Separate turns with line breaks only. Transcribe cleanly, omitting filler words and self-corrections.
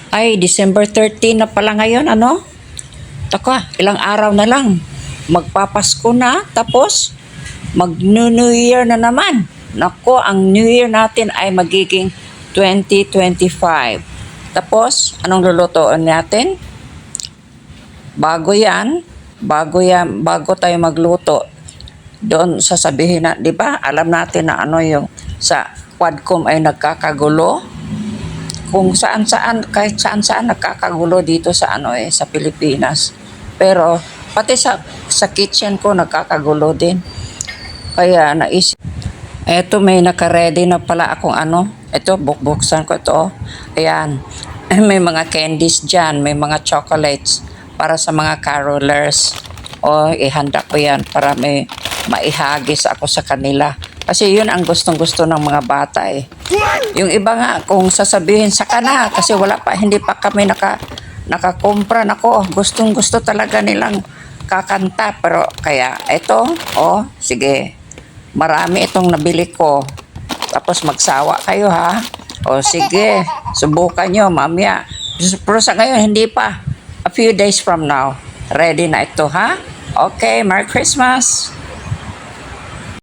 Ay, December 13 na pala ngayon, ano? Taka, ilang araw na lang. Magpapasko na, tapos mag-New Year na naman. Nako, ang New Year natin ay magiging 2025. Tapos, anong lulutuin natin? Bago tayo magluto, doon sasabihin na, di ba? Alam natin na ano yung sa Quadcom ay nagkakagulo. Kung saan-saan, kahit saan-saan nagkakagulo dito sa ano sa Pilipinas. Pero pati sa kitchen ko nagkakagulo din. Kaya naisip, eto may naka-ready na pala akong ano. Ito, bukbuksan ko ito. Ayan. May mga candies dyan, may mga chocolates para sa mga carolers. O, ihanda ko yan para may maihagis ako sa kanila. Kasi yun ang gustong-gusto ng mga bata eh. Yung iba nga, kung sasabihin sa kana, kasi hindi pa kami nakakumpra. Nako, gustong-gusto talaga nilang kakanta. Pero kaya, eto, sige, marami itong nabili ko. Tapos magsawa kayo ha. O sige, subukan nyo mamaya. Pero sa ngayon, hindi pa. A few days from now, ready na ito ha. Okay, Merry Christmas!